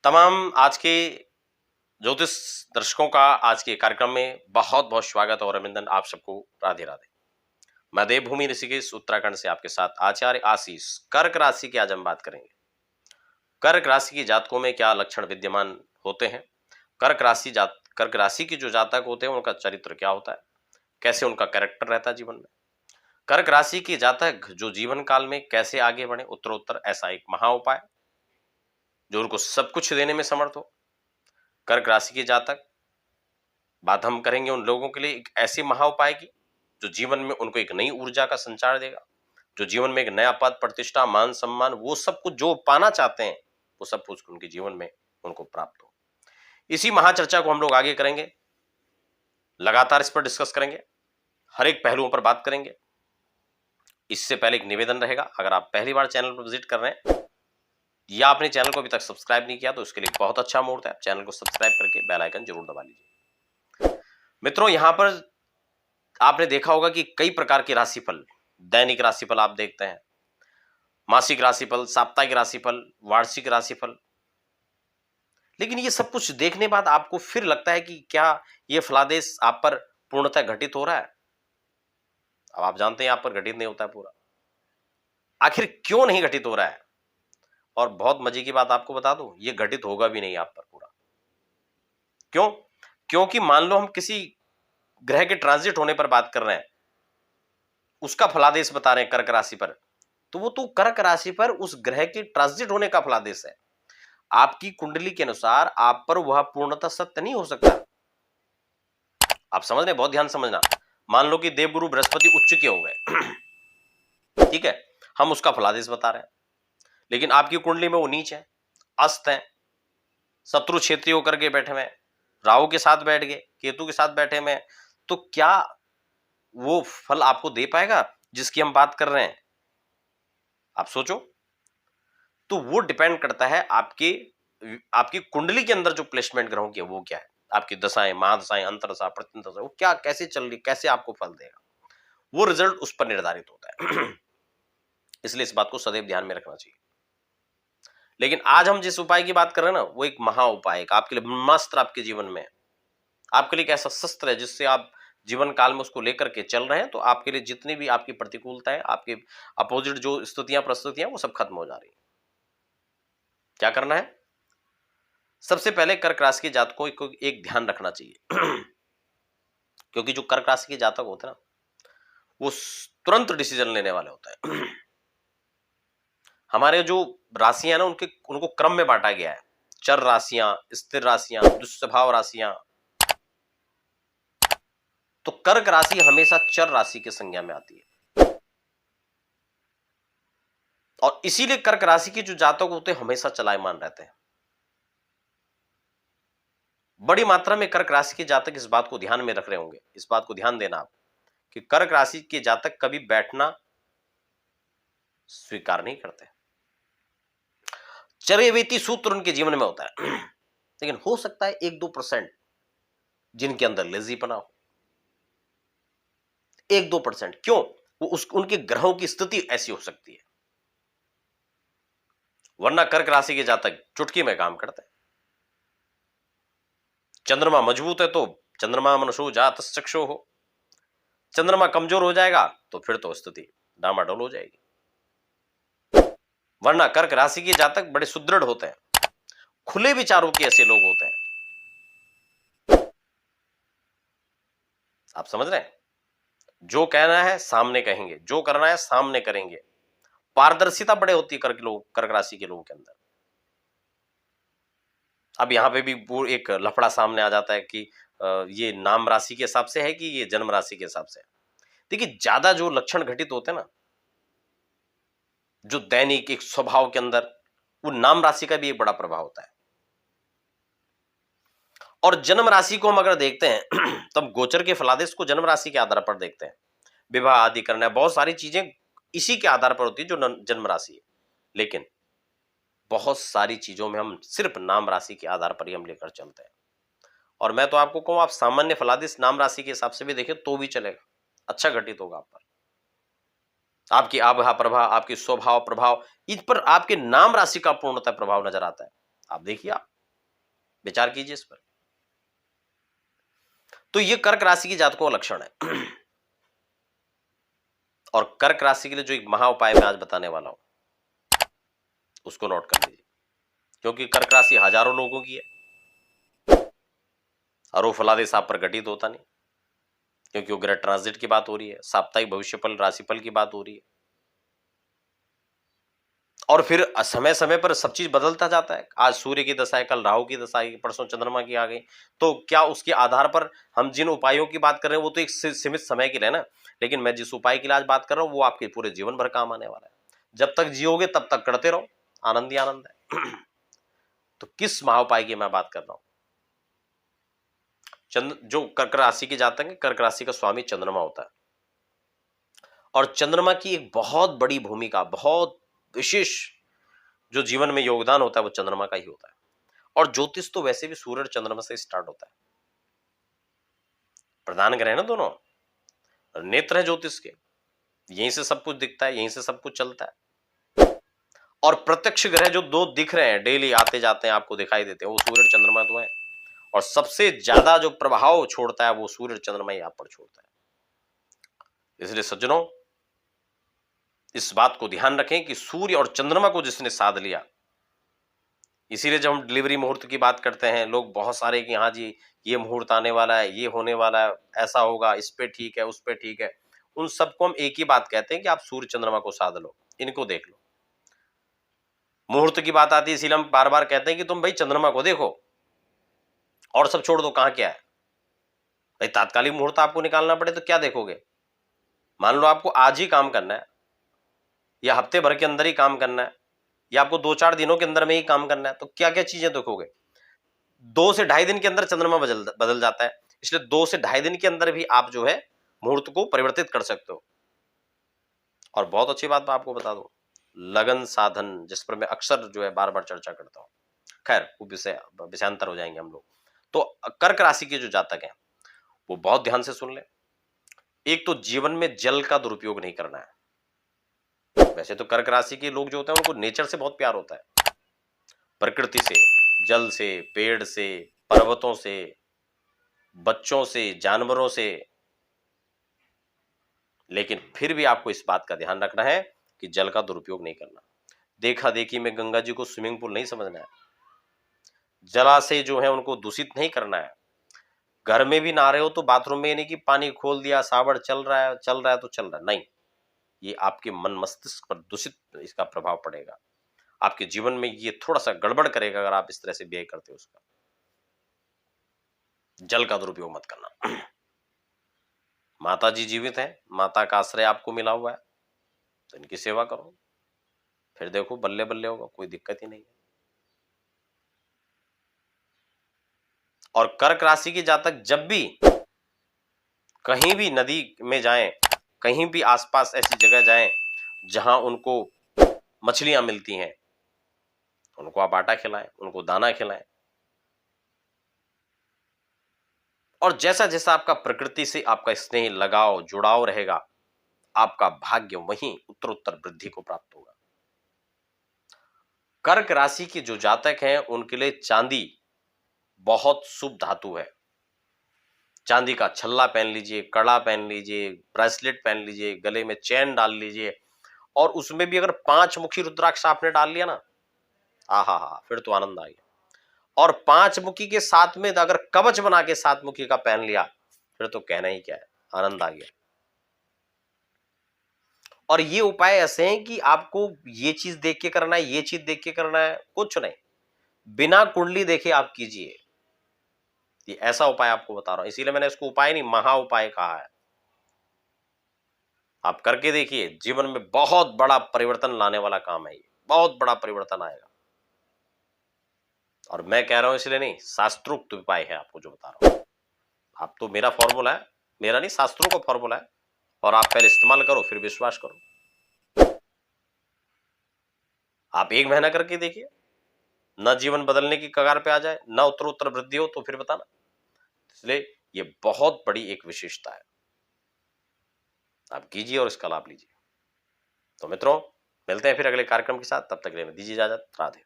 तमाम आज के ज्योतिष दर्शकों का आज के कार्यक्रम में बहुत बहुत स्वागत और अभिनंदन। आप सबको राधे राधे। मैं देवभूमि ऋषिकेश उत्तराखंड से आपके साथ आचार्य आशीष। कर्क राशि की आज हम बात करेंगे। कर्क राशि की जातकों में क्या लक्षण विद्यमान होते हैं, कर्क राशि की जो जातक होते हैं उनका चरित्र क्या होता है, कैसे उनका कैरेक्टर रहता है जीवन में। कर्क राशि के जातक जो जीवन काल में कैसे आगे बढ़े, उत्तरोत्तर ऐसा एक महा उपाय जो उनको सब कुछ देने में समर्थ हो। कर्क राशि के जातक, बात हम करेंगे उन लोगों के लिए एक ऐसे महा उपाय की जो जीवन में उनको एक नई ऊर्जा का संचार देगा, जो जीवन में एक नया पद प्रतिष्ठा मान सम्मान वो सब कुछ जो पाना चाहते हैं वो सब कुछ उनके जीवन में उनको प्राप्त हो। इसी महाचर्चा को हम लोग आगे करेंगे, लगातार इस पर डिस्कस करेंगे, हर एक पहलुओं पर बात करेंगे। इससे पहले एक निवेदन रहेगा, अगर आप पहली बार चैनल पर विजिट कर रहे हैं या आपने चैनल को अभी तक सब्सक्राइब नहीं किया तो इसके लिए बहुत अच्छा मुहूर्त है, आप चैनल को सब्सक्राइब करके बेल आइकन जरूर दबा लीजिए। मित्रों, यहां पर आपने देखा होगा कि कई प्रकार के राशिफल, दैनिक राशिफल आप देखते हैं, मासिक राशिफल, साप्ताहिक राशिफल, वार्षिक राशिफल। लेकिन ये सब कुछ देखने बाद आपको फिर लगता है कि क्या ये फलादेश आप पर पूर्णतः घटित हो रहा है? अब आप जानते हैं आप पर घटित नहीं होता है पूरा। आखिर क्यों नहीं घटित हो रहा है? और बहुत मजे की बात आपको बता दूं, ये घटित होगा भी नहीं आप पर पूरा। क्यों? क्योंकि मान लो हम किसी ग्रह के ट्रांजिट होने पर बात कर रहे हैं, उसका फलादेश बता रहे हैं कर्क राशि पर, तो वो तो कर्क राशि पर उस ग्रह के ट्रांजिट होने का फलादेश है। आपकी कुंडली के अनुसार आप पर वह पूर्णतः सत्य नहीं हो सकता। आप समझ रहे हैं? बहुत ध्यान समझना। मान लो कि देवगुरु बृहस्पति उच्च के हो गए ठीक है, हम उसका फलादेश बता रहे हैं, लेकिन आपकी कुंडली में वो नीच है, अस्त है, शत्रु क्षेत्रीय होकर के बैठे हुए, राहु के साथ बैठ गए, केतु के साथ बैठे हुए, तो क्या वो फल आपको दे पाएगा जिसकी हम बात कर रहे हैं? आप सोचो। तो वो डिपेंड करता है आपकी कुंडली के अंदर जो प्लेसमेंट ग्रहों की है वो क्या है, आपकी दशाएं, महादशाएं, अंतरदशा, प्रत्यंतरदशा, वो क्या कैसे चल रही, कैसे आपको फल देगा, वो रिजल्ट उस पर निर्धारित होता है इसलिए इस बात को सदैव ध्यान में रखना चाहिए। लेकिन आज हम जिस उपाय की बात कर रहे हैं ना, वो एक महा उपाय, एक आपके लिए ब्रह्मास्त्र, आपके जीवन में आपके लिए एक ऐसा शस्त्र है जिससे आप जीवन काल में उसको लेकर के चल रहे हैं, तो आपके लिए जितनी भी आपकी प्रतिकूलताएं, आपके अपोजिट जो स्थितियां परिस्थितियां, वो सब खत्म हो जा रही है। क्या करना है? सबसे पहले कर्क राशि के जातकों को एक ध्यान रखना चाहिए क्योंकि जो कर्क राशि के जातक होते हैं ना, वो तुरंत डिसीजन लेने वाले होते हैं हमारे जो राशियां ना, उनको क्रम में बांटा गया है, चर राशियां, स्थिर राशियां, दुष्स्वभाव राशियां। तो कर्क राशि हमेशा चर राशि के संज्ञा में आती है, और इसीलिए कर्क राशि के जो जातक होते हैं हमेशा चलायमान रहते हैं। बड़ी मात्रा में कर्क राशि के जातक इस बात को ध्यान में रख रहे होंगे, इस बात को ध्यान देना आप कि कर्क राशि के जातक कभी बैठना स्वीकार नहीं करते। चरैवेति सूत्र उनके जीवन में होता है लेकिन हो सकता है 1-2% जिनके अंदर लेजीपना हो, 1-2%। क्यों? वो उनके ग्रहों की स्थिति ऐसी हो सकती है, वरना कर्क राशि के जातक चुटकी में काम करते हैं। चंद्रमा मजबूत है तो चंद्रमा मनुष्यो जात चक्षु हो, चंद्रमा कमजोर हो जाएगा तो फिर तो स्थिति डामाडोल हो जाएगी। वरना कर्क राशि के जातक बड़े सुदृढ़ होते हैं, खुले विचारों के ऐसे लोग होते हैं। आप समझ रहे हैं? जो कहना है सामने कहेंगे, जो करना है सामने करेंगे। पारदर्शिता बड़े होती है कर्क राशि के लोगों के अंदर। अब यहां पे भी वो एक लफड़ा सामने आ जाता है कि ये नाम राशि के हिसाब से है कि ये जन्म राशि के हिसाब से है। देखिए, ज्यादा जो लक्षण घटित होते हैं ना, जो दैनिक एक स्वभाव के अंदर, वो नाम राशि का भी एक बड़ा प्रभाव होता है। और जन्म राशि को हम अगर देखते हैं तब गोचर के फलादेश को जन्म राशि के आधार पर देखते हैं। विवाह आदि करना है, बहुत सारी चीजें इसी के आधार पर होती है जो जन्म राशि है। लेकिन बहुत सारी चीजों में हम सिर्फ नाम राशि के आधार पर ही हम लेकर चलते हैं। और मैं तो आपको कहूं, आप सामान्य फलादेश नाम राशि के हिसाब से भी देखें तो भी चलेगा, अच्छा घटित होगा आप पर। आपकी आबहा प्रभाव, आपकी स्वभाव प्रभाव, इन पर आपके नाम राशि का पूर्णतः प्रभाव नजर आता है। आप देखिए, आप विचार कीजिए इस पर। तो ये कर्क राशि की जातकों का लक्षण है। और कर्क राशि के लिए जो एक महा उपाय मैं आज बताने वाला हूं, उसको नोट कर लीजिए, क्योंकि कर्क राशि हजारों लोगों की है और वो फलादे साहब पर घटित होता नहीं, क्योंकि वो ग्रह ट्रांजिट की बात हो रही है, साप्ताहिक भविष्यफल राशिफल की बात हो रही है, और फिर समय समय पर सब चीज बदलता जाता है। आज सूर्य की दशा है, कल राहु की दशा है, परसों चंद्रमा की आ गई। तो क्या उसके आधार पर हम जिन उपायों की बात कर रहे हैं वो तो एक सीमित समय के लिए ना, लेकिन मैं जिस उपाय की आज बात कर रहा हूं वो आपके पूरे जीवन भर काम आने वाला है। जब तक जियोगे तब तक करते रहो, आनंद ही आनंद है। तो किस महाउपाय की मैं बात कर रहा हूं? चंद्र, जो कर्क राशि के जातक है, कर्क राशि का स्वामी चंद्रमा होता है, और चंद्रमा की एक बहुत बड़ी भूमिका, बहुत विशेष जो जीवन में योगदान होता है वो चंद्रमा का ही होता है। और ज्योतिष तो वैसे भी सूर्य और चंद्रमा से स्टार्ट होता है, प्रधान ग्रह है ना दोनों, नेत्र है ज्योतिष के, यहीं से सब कुछ दिखता है, यहीं से सब कुछ चलता है। और प्रत्यक्ष ग्रह जो दो दिख रहे हैं, डेली आते जाते हैं, आपको दिखाई देते हैं, वो सूर्य और चंद्रमा तो है। और सबसे ज्यादा जो प्रभाव छोड़ता है वो सूर्य और चंद्रमा ही आप पर छोड़ता है। इसलिए सज्जनों, इस बात को ध्यान रखें कि सूर्य और चंद्रमा को जिसने साध लिया, इसीलिए जब हम डिलीवरी मुहूर्त की बात करते हैं, लोग बहुत सारे कि हाँ जी ये मुहूर्त आने वाला है, ये होने वाला है, ऐसा होगा, इस पे ठीक है, उस पे ठीक है, उन सबको हम एक ही बात कहते हैं कि आप सूर्य चंद्रमा को साध लो, इनको देख लो। मुहूर्त की बात आती है, इसीलिए हम बार बार कहते हैं कि तुम भाई चंद्रमा को देखो और सब छोड़ दो, कहां क्या है भाई। तात्कालिक मुहूर्त आपको निकालना पड़े तो क्या देखोगे? मान लो आपको आज ही काम करना है, या हफ्ते भर के अंदर ही काम करना है, या आपको 2-4 दिनों के अंदर में ही काम करना है, तो क्या क्या चीजें देखोगे? 2 से ढाई दिन के अंदर चंद्रमा बदल जाता है, इसलिए 2 से ढाई दिन के अंदर भी आप जो है मुहूर्त को परिवर्तित कर सकते हो। और बहुत अच्छी बात मैं आपको बता दूं, लगन साधन, जिस पर मैं अक्सर जो है बार बार चर्चा करता हूं, खैर वो विषयांतर हो जाएंगे हम लोग। तो कर्क राशि के जो जातक हैं वो बहुत ध्यान से सुन ले। एक तो जीवन में जल का दुरुपयोग नहीं करना है। वैसे तो कर्क राशि के लोग जो होते हैं उनको नेचर से बहुत प्यार होता है, प्रकृति से, जल से, पेड़ से, पर्वतों से, बच्चों से, जानवरों से। लेकिन फिर भी आपको इस बात का ध्यान रखना है कि जल का दुरुपयोग नहीं करना। देखा देखी में गंगा जी को स्विमिंग पूल नहीं समझना है, जलाशय जो है उनको दूषित नहीं करना है। घर में भी नहा रहे हो तो बाथरूम में नहीं कि पानी खोल दिया, सावर चल रहा है तो चल रहा है, नहीं। ये आपके मन मस्तिष्क पर दूषित इसका प्रभाव पड़ेगा, आपके जीवन में ये थोड़ा सा गड़बड़ करेगा अगर आप इस तरह से बिहेव करते हो। उसका जल का दुरुपयोग मत करना। माता जी जीवित हैं, माता का आश्रय आपको मिला हुआ है, तो इनकी सेवा करो, फिर देखो बल्ले बल्ले होगा, कोई दिक्कत ही नहीं है। और कर्क राशि के जातक जब भी कहीं भी नदी में जाएं, कहीं भी आसपास ऐसी जगह जाएं जहां उनको मछलियां मिलती हैं, उनको आप आटा खिलाएं, उनको दाना खिलाएं। और जैसा जैसा आपका प्रकृति से आपका स्नेह, लगाव, जुड़ाव रहेगा, आपका भाग्य वहीं उत्तरोत्तर वृद्धि को प्राप्त होगा। कर्क राशि के जो जातक हैं उनके लिए चांदी बहुत शुभ धातु है। चांदी का छल्ला पहन लीजिए, कड़ा पहन लीजिए, ब्रेसलेट पहन लीजिए, गले में चैन डाल लीजिए, और उसमें भी अगर 5 मुखी रुद्राक्ष आपने डाल लिया ना, हा, फिर तो आनंद आ गया। और 5 मुखी के साथ में अगर कवच बना के 7 मुखी का पहन लिया, फिर तो कहना ही क्या है, आनंद आ गया। और ये उपाय ऐसे हैं कि आपको ये चीज देख के करना है, ये चीज देख के करना है, कुछ नहीं, बिना कुंडली देखे आप कीजिए। ये ऐसा उपाय आपको बता रहा हूं, इसीलिए मैंने इसको उपाय नहीं महा उपाय कहा है। आप करके देखिए, जीवन में बहुत बड़ा परिवर्तन लाने वाला काम है, ये बहुत बड़ा परिवर्तन आएगा। और मैं कह रहा हूं इसलिए नहीं, शास्त्रोक्त उपाय है आपको जो बता रहा हूं। आप तो मेरा फॉर्मूला है, मेरा नहीं, शास्त्रों का फॉर्मूला है, और आप पहले इस्तेमाल करो फिर विश्वास करो। आप 1 महीना करके देखिए, न जीवन बदलने की कगार पे आ जाए, न उत्तरोत्तर वृद्धि हो, तो फिर बताना। इसलिए ये बहुत बड़ी एक विशेषता है, आप कीजिए और इसका लाभ लीजिए। तो मित्रों, मिलते हैं फिर अगले कार्यक्रम के साथ, तब तक के लिए दीजिए इजाजत। राधे।